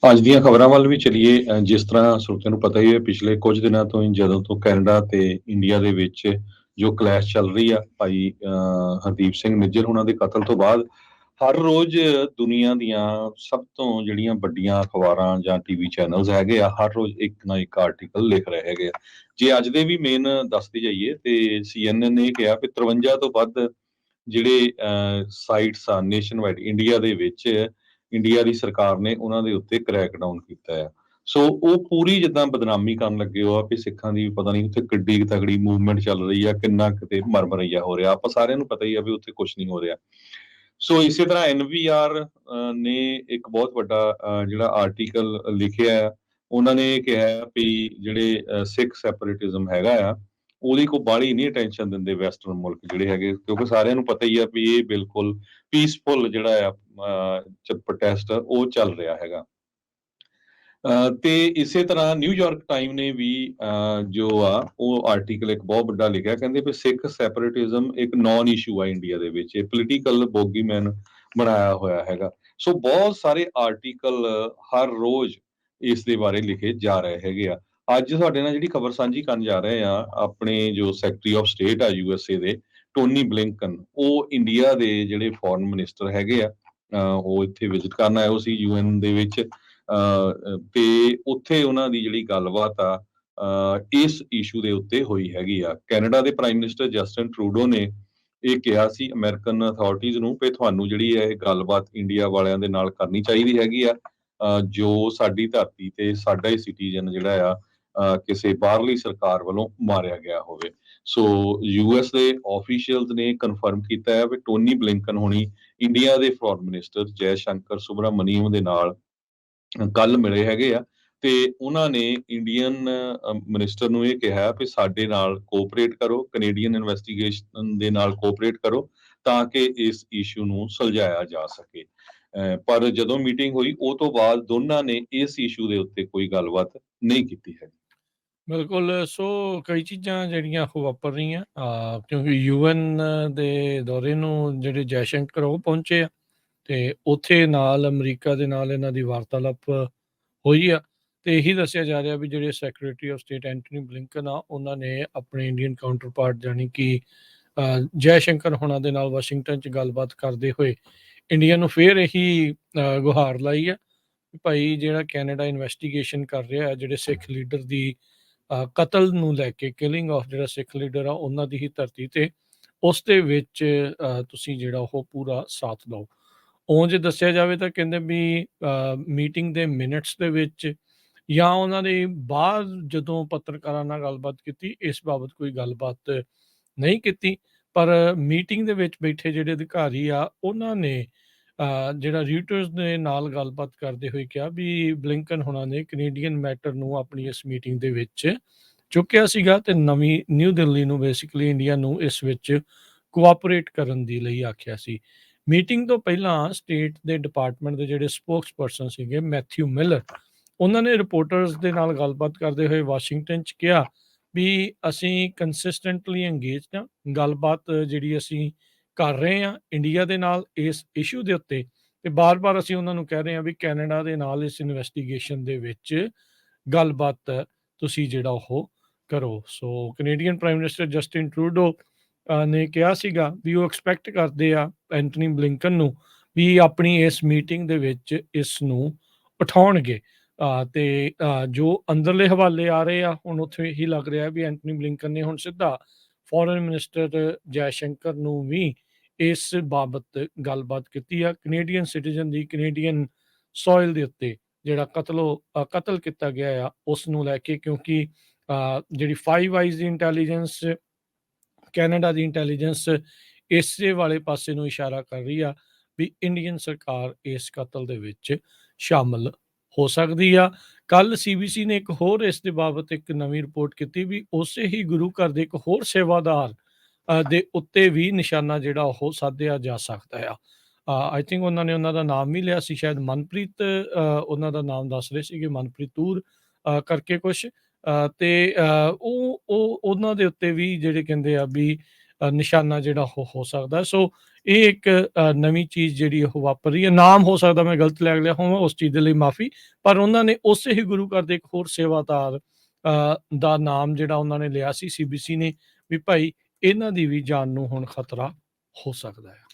ਅੱਜ ਦੀਆਂ ਖਬਰਾਂ ਵੱਲ ਵੀ ਚਲੀਏ ਜਿਸ ਤਰ੍ਹਾਂ ਸਰੋਤਿਆਂ ਨੂੰ ਪਤਾ ਹੀ ਹੈ ਪਿਛਲੇ ਕੁਝ ਦਿਨਾਂ ਤੋਂ ਹੀ ਜਦੋਂ ਤੋਂ ਕੈਨੇਡਾ ਤੇ ਇੰਡੀਆ ਦੇ ਵਿੱਚ ਜੋ ਕਲੈਸ਼ ਚੱਲ ਰਹੀ ਆ ਭਾਈ ਹਰਦੀਪ ਸਿੰਘ ਨਿੱਜਰ ਉਹਨਾਂ ਦੇ ਕਤਲ ਤੋਂ ਬਾਅਦ ਹਰ ਰੋਜ਼ ਦੁਨੀਆ ਦੀਆਂ ਸਭ ਤੋਂ ਜਿਹੜੀਆਂ ਵੱਡੀਆਂ ਅਖਬਾਰਾਂ ਜਾਂ ਟੀਵੀ ਚੈਨਲਸ ਹੈਗੇ ਆ ਹਰ ਰੋਜ਼ ਇੱਕ ਨਾ ਇੱਕ ਆਰਟੀਕਲ ਲਿਖ ਰਹੇ ਹੈਗੇ ਆ ਜੇ ਅੱਜ ਦੇ ਵੀ ਮੇਨ ਦੱਸਦੇ ਜਾਈਏ ਤੇ CNN ਨੇ ਕਿਹਾ ਕਿ 53 ਤੋਂ ਵੱਧ ਜਿਹੜੇ ਸਾਈਟਸ ਆ ਨੇਸ਼ਨ ਵਾਈਡ ਇੰਡੀਆ ਦੇ ਵਿੱਚ ਇੰਡੀਆ ਦੀ ਸਰਕਾਰ ਨੇ ਉਹਨਾਂ ਦੇ ਉੱਤੇ ਕ੍ਰੈਕਡਾਊਨ ਕੀਤਾ ਆ ਸੋ ਉਹ ਪੂਰੀ ਜਿੱਦਾਂ ਬਦਨਾਮੀ ਕਰਨ ਲੱਗੇ ਹੋ ਆ ਕਿ ਸਿੱਖਾਂ ਦੀ ਪਤਾ ਨਹੀਂ ਉੱਥੇ ਕਿੱਡੀ ਕੁ ਤਗੜੀ ਮੂਵਮੈਂਟ ਚੱਲ ਰਹੀ ਆ ਕਿੰਨਾ ਕਿਤੇ ਮਰਮਰਈਆ ਹੋ ਰਿਹਾ ਆਪਾਂ ਸਾਰਿਆਂ ਨੂੰ ਪਤਾ ਹੀ ਆ ਵੀ ਉੱਥੇ ਕੁਝ ਨਹੀਂ ਹੋ ਰਿਹਾ ਸੋ ਇਸੇ ਤਰ੍ਹਾਂ NVR ਨੇ ਇੱਕ ਬਹੁਤ ਵੱਡਾ ਜਿਹੜਾ ਆਰਟੀਕਲ ਲਿਖਿਆ ਆ ਉਹਨਾਂ ਨੇ ਕਿਹਾ ਵੀ ਜਿਹੜੇ ਸਿੱਖ ਸੈਪਰੇਟਿਜ਼ਮ ਹੈਗਾ ਆ ਉਹਦੀ ਕੋਈ ਬਾਹਲੀ ਨਹੀਂ ਅਟੈਂਸ਼ਨ ਦਿੰਦੇ ਵੈਸਟਰਨ ਮੁਲਕ ਜਿਹੜੇ ਹੈਗੇ ਕਿਉਂਕਿ ਸਾਰਿਆਂ ਨੂੰ ਪਤਾ ਹੀ ਆ ਵੀ ਇਹ ਬਿਲਕੁਲ ਪੀਸਫੁਲ ਜਿਹੜਾ ਆ ਪ੍ਰੋਟੈਸਟ ਉਹ ਚੱਲ ਰਿਹਾ ਹੈਗਾ ਤੇ ਇਸੇ ਤਰ੍ਹਾਂ ਨਿਊਯਾਰਕ ਟਾਈਮ ਨੇ ਵੀ ਜੋ ਆ ਉਹ ਆਰਟੀਕਲ ਇੱਕ ਬਹੁਤ ਵੱਡਾ ਲਿਖਿਆ ਕਹਿੰਦੇ ਵੀ ਸਿੱਖ ਸੈਪਰੇਟਿਜ਼ਮ ਇੱਕ ਨਾਨ ਇਸ਼ੂ ਆ ਇੰਡੀਆ ਦੇ ਵਿੱਚ ਇਹ ਪੋਲੀਟੀਕਲ ਬੋਗੀਮੈਨ ਬਣਾਇਆ ਹੋਇਆ ਹੈਗਾ ਸੋ ਬਹੁਤ ਸਾਰੇ ਆਰਟੀਕਲ ਹਰ ਰੋਜ਼ ਇਸ ਦੇ ਬਾਰੇ ਲਿਖੇ ਜਾ ਰਹੇ ਹੈਗੇ ਆ ਅੱਜ ਤੁਹਾਡੇ ਨਾਲ ਜਿਹੜੀ ਖਬਰ ਸਾਂਝੀ ਕਰਨ ਜਾ ਰਹੇ ਆ ਆਪਣੇ ਜੋ ਸੈਕਟਰੀ ਆਫ ਸਟੇਟ ਆ USA ਦੇ ਟੋਨੀ ਬਲਿੰਕਨ ਉਹ ਇੰਡੀਆ ਦੇ ਜਿਹੜੇ ਫੋਰਨ ਮਿਨਿਸਟਰ ਹੈਗੇ ਆ ਉਹ ਇੱਥੇ ਵਿਜ਼ਿਟ ਕਰਨ ਆਏ ਹੋ ਸੀ UN ਦੇ ਵਿੱਚ ਤੇ ਉੱਥੇ ਉਹਨਾਂ ਦੀ ਜਿਹੜੀ ਗੱਲਬਾਤ ਆ ਇਸ ਇਸ਼ੂ ਦੇ ਉੱਤੇ ਹੋਈ ਹੈਗੀ ਆ ਕੈਨੇਡਾ ਦੇ ਪ੍ਰਾਈਮ ਮਿਨਿਸਟਰ ਜਸਟਿਨ ਟਰੂਡੋ ਨੇ ਇਹ ਕਿਹਾ ਸੀ ਅਮਰੀਕਨ ਅਥਾਰਟੀਜ਼ ਨੂੰ ਕਿ ਤੁਹਾਨੂੰ ਜਿਹੜੀ ਹੈ ਇਹ ਗੱਲਬਾਤ ਇੰਡੀਆ ਵਾਲਿਆਂ ਦੇ ਨਾਲ ਕਰਨੀ ਚਾਹੀਦੀ ਹੈਗੀ ਆ ਜੋ ਸਾਡੀ ਧਰਤੀ ਤੇ ਸਾਡਾ ਹੀ ਸਿਟੀਜ਼ਨ ਜਿਹੜਾ ਆ ਕਿਸੇ ਬਾਹਰਲੀ ਸਰਕਾਰ ਵੱਲੋਂ ਮਾਰਿਆ ਗਿਆ ਹੋਵੇ ਸੋ US ਦੇ ਆਫੀਸ਼ੀਅਲਸ ਨੇ ਕਨਫਰਮ ਕੀਤਾ ਹੈ ਵੀ ਟੋਨੀ ਬਲਿੰਕਨ ਹੋਣੀ ਇੰਡੀਆ ਦੇ ਫੋਰਨ ਮਿਨਿਸਟਰ ਜੈ ਸ਼ੰਕਰ ਸੁਬਰਾਮਨੀਅਮ ਦੇ ਨਾਲ ਕੱਲ ਮਿਲੇ ਹੈਗੇ ਆ ਤੇ ਉਹਨਾਂ ਨੇ ਇੰਡੀਅਨ ਮਿਨਿਸਟਰ ਨੂੰ ਇਹ ਕਿਹਾ ਵੀ ਸਾਡੇ ਨਾਲ ਕੋਆਪਰੇਟ ਕਰੋ ਕੈਨੇਡੀਅਨ ਇਨਵੈਸਟੀਗੇਸ਼ਨ ਦੇ ਨਾਲ ਕੋਆਪਰੇਟ ਕਰੋ ਤਾਂ ਕਿ ਇਸ ਇਸ਼ੂ ਨੂੰ ਸੁਲਝਾਇਆ ਜਾ ਸਕੇ ਪਰ ਜਦੋਂ ਮੀਟਿੰਗ ਹੋਈ ਉਹ ਤੋਂ ਬਾਅਦ ਦੋਨਾਂ ਨੇ ਇਸ ਇਸ਼ੂ ਦੇ ਉੱਤੇ ਕੋਈ ਗੱਲਬਾਤ ਨਹੀਂ ਕੀਤੀ ਹੈ ਬਿਲਕੁਲ ਸੋ ਕਈ ਚੀਜ਼ਾਂ ਜਿਹੜੀਆਂ ਉਹ ਵਾਪਰ ਰਹੀਆਂ ਕਿਉਂਕਿ UN ਦੇ ਦੌਰੇ ਨੂੰ ਜਿਹੜੇ ਜੈਸ਼ੰਕਰ ਉਹ ਪਹੁੰਚੇ ਆ ਤੇ ਉੱਥੇ ਨਾਲ ਅਮਰੀਕਾ ਦੇ ਨਾਲ ਇਹਨਾਂ ਦੀ ਵਾਰਤਾਲਾਪ ਹੋਈ ਆ ਤੇ ਇਹੀ ਦੱਸਿਆ ਜਾ ਰਿਹਾ ਵੀ ਜਿਹੜੇ secretary of state Antony Blinken ਆ ਉਹਨਾਂ ਨੇ ਆਪਣੇ ਇੰਡੀਅਨ ਕਾਊਂਟਰ ਪਾਰਟ ਜਾਨੀ ਕਿ ਜੈ ਸ਼ੰਕਰ ਹੋਣਾ ਦੇ ਨਾਲ ਵਾਸ਼ਿੰਗਟਨ 'ਚ ਗੱਲਬਾਤ ਕਰਦੇ ਹੋਏ ਇੰਡੀਆ ਨੂੰ ਫੇਰ ਇਹੀ ਗੁਹਾਰ ਲਾਈ ਆ ਵੀ ਭਾਈ ਜਿਹੜਾ ਕੈਨੇਡਾ ਇਨਵੈਸਟੀਗੇਸ਼ਨ ਕਰ ਰਿਹਾ ਜਿਹੜੇ ਸਿੱਖ ਲੀਡਰ ਦੀ ਕਤਲ ਨੂੰ ਲੈ ਕੇ ਕਿਲਿੰਗ ਆਫ ਜਿਹੜਾ ਸਿੱਖ ਲੀਡਰ ਆ ਉਹਨਾਂ ਦੀ ਹੀ ਧਰਤੀ ਤੇ ਉਸ ਦੇ ਵਿੱਚ ਤੁਸੀਂ ਜਿਹੜਾ ਉਹ ਪੂਰਾ ਸਾਥ ਦਿਓ ਉਂਝ ਦੱਸਿਆ ਜਾਵੇ ਤਾਂ ਕਹਿੰਦੇ ਵੀ ਮੀਟਿੰਗ ਦੇ ਮਿੰਟਸ ਦੇ ਵਿੱਚ ਜਾਂ ਉਹਨਾਂ ਦੇ ਬਾਅਦ ਜਦੋਂ ਪੱਤਰਕਾਰਾਂ ਨਾਲ ਗੱਲਬਾਤ ਕੀਤੀ ਇਸ ਬਾਬਤ ਕੋਈ ਗੱਲਬਾਤ ਨਹੀਂ ਕੀਤੀ ਪਰ ਮੀਟਿੰਗ ਦੇ ਵਿੱਚ ਬੈਠੇ ਜਿਹੜੇ ਅਧਿਕਾਰੀ ਆ ਉਹਨਾਂ ਨੇ ਜਿਹੜਾ ਰਿਊਟਰਸ ਦੇ ਨਾਲ ਗੱਲਬਾਤ ਕਰਦੇ ਹੋਏ ਕਿਹਾ ਵੀ ਬਲਿੰਕਨ ਹੋਣਾ ਨੇ ਕੈਨੇਡੀਅਨ ਮੈਟਰ ਨੂੰ ਆਪਣੀ ਇਸ ਮੀਟਿੰਗ ਦੇ ਵਿੱਚ ਚੁੱਕਿਆ ਸੀਗਾ ਤੇ ਨਵੀਂ ਨਿਊ ਦਿੱਲੀ ਨੂੰ ਬੇਸਿਕਲੀ ਇੰਡੀਆ ਨੂੰ ਇਸ ਵਿੱਚ ਕੋਆਪਰੇਟ ਕਰਨ ਦੇ ਲਈ ਆਖਿਆ ਸੀ ਮੀਟਿੰਗ ਤੋਂ ਪਹਿਲਾਂ ਸਟੇਟ ਦੇ ਡਿਪਾਰਟਮੈਂਟ ਦੇ ਜਿਹੜੇ ਸਪੋਕਸਪਰਸਨ ਸੀਗੇ ਮੈਥਿਊ ਮਿਲਰ ਉਹਨਾਂ ਨੇ ਰਿਪੋਰਟਰਸ ਦੇ ਨਾਲ ਗੱਲਬਾਤ ਕਰਦੇ ਹੋਏ ਵਾਸ਼ਿੰਗਟਨ 'ਚ ਕਿਹਾ ਵੀ ਅਸੀਂ ਕੰਸਿਸਟੈਂਟਲੀ ਇੰਗੇਜਡ ਹਾਂ ਗੱਲਬਾਤ ਜਿਹੜੀ ਅਸੀਂ ਕਰ ਰਹੇ ਹਾਂ ਇੰਡੀਆ ਦੇ ਨਾਲ ਇਸ ਇਸ਼ੂ ਦੇ ਉੱਤੇ ਤੇ ਬਾਰ-ਬਾਰ ਅਸੀਂ ਉਹਨਾਂ ਨੂੰ ਕਹਿ ਰਹੇ ਹਾਂ ਵੀ ਕੈਨੇਡਾ ਦੇ ਨਾਲ ਇਸ ਇਨਵੈਸਟੀਗੇਸ਼ਨ ਦੇ ਵਿੱਚ ਗੱਲਬਾਤ ਤੁਸੀਂ ਜਿਹੜਾ ਉਹ ਕਰੋ so Canadian prime minister Justin Trudeau ਨੇ ਕਿਹਾ ਸੀਗਾ ਵੀ ਉਹ ਐਕਸਪੈਕਟ ਕਰਦੇ ਆ ਐਂਟਨੀ ਬਲਿੰਕਨ ਨੂੰ ਵੀ ਆਪਣੀ ਇਸ ਮੀਟਿੰਗ ਦੇ ਵਿੱਚ ਇਸ ਨੂੰ ਉਠਾਉਣਗੇ ਤੇ ਜੋ ਅੰਦਰਲੇ ਹਵਾਲੇ ਆ ਰਹੇ ਆ ਹੁਣ ਉੱਥੇ ਇਹੀ ਲੱਗ ਰਿਹਾ ਵੀ ਐਂਟਨੀ ਬਲਿੰਕਨ ਨੇ ਹੁਣ ਸਿੱਧਾ ਫੋਰਨ ਮਿਨਿਸਟਰ ਜੈ ਸ਼ੰਕਰ ਨੂੰ ਵੀ ਇਸ ਬਾਬਤ ਗੱਲਬਾਤ ਕੀਤੀ ਆ ਕੈਨੇਡੀਅਨ ਸਿਟੀਜ਼ਨ ਦੀ ਕੈਨੇਡੀਅਨ ਸੋਇਲ ਦੇ ਉੱਤੇ ਜਿਹੜਾ ਕਤਲ ਕੀਤਾ ਗਿਆ ਆ ਉਸ ਨੂੰ ਲੈ ਕੇ ਕਿਉਂਕਿ ਜਿਹੜੀ ਫਾਈਵ ਆਈਜ਼ ਦੀ ਇੰਟੈਲੀਜੈਂਸ ਕੈਨੇਡਾ ਦੀ ਇੰਟੈਲੀਜੈਂਸ ਇਸੇ ਵਾਲੇ ਪਾਸੇ ਨੂੰ ਇਸ਼ਾਰਾ ਕਰ ਰਹੀ ਆ ਵੀ ਇੰਡੀਅਨ ਸਰਕਾਰ ਇਸ ਕਤਲ ਦੇ ਵਿੱਚ ਸ਼ਾਮਲ ਹੋ ਸਕਦੀ ਆ ਕੱਲ CBC ਨੇ ਇੱਕ ਹੋਰ ਇਸ ਦੇ ਬਾਬਤ ਇੱਕ ਨਵੀਂ ਰਿਪੋਰਟ ਕੀਤੀ ਵੀ ਉਸੇ ਹੀ ਗੁਰੂ ਘਰ ਦੇ ਇੱਕ ਹੋਰ ਸੇਵਾਦਾਰ ਦੇ ਉੱਤੇ ਵੀ ਨਿਸ਼ਾਨਾ ਜਿਹੜਾ ਉਹ ਸਾਧਿਆ ਜਾ ਸਕਦਾ ਆ ਆਈ ਥਿੰਕ ਉਹਨਾਂ ਦਾ ਨਾਮ ਵੀ ਲਿਆ ਸੀ ਸ਼ਾਇਦ ਮਨਪ੍ਰੀਤ ਉਹਨਾਂ ਦਾ ਨਾਮ ਦੱਸ ਰਹੇ ਸੀਗੇ ਮਨਪ੍ਰੀਤ ਤੂਰ ਕਰਕੇ ਕੁਛ ਤੇ ਉਹ ਉਹਨਾਂ ਦੇ ਉੱਤੇ ਵੀ ਜਿਹੜੇ ਕਹਿੰਦੇ ਆ ਵੀ ਨਿਸ਼ਾਨਾ ਜਿਹੜਾ ਉਹ ਹੋ ਸਕਦਾ ਸੋ ਇਹ ਇੱਕ ਨਵੀਂ ਚੀਜ਼ ਜਿਹੜੀ ਉਹ ਵਾਪਰ ਰਹੀ ਹੈ। ਨਾਮ ਹੋ ਸਕਦਾ ਮੈਂ ਗਲਤ ਲੈ ਲਿਆ ਹੋਵਾਂ, ਉਸ ਚੀਜ਼ ਦੇ ਲਈ ਮਾਫ਼ੀ। ਪਰ ਉਹਨਾਂ ਨੇ ਉਸੇ ਹੀ ਗੁਰੂ ਘਰ ਦੇ ਇੱਕ ਹੋਰ ਸੇਵਾਦਾਰ ਦਾ ਨਾਮ ਜਿਹੜਾ ਉਹਨਾਂ ਨੇ ਲਿਆ ਸੀ, ਸੀਬੀਸੀ ਨੇ, ਵੀ ਭਾਈ ਇਹਨਾਂ ਦੀ ਵੀ ਜਾਨ ਨੂੰ ਹੁਣ ਖਤਰਾ ਹੋ ਸਕਦਾ ਹੈ।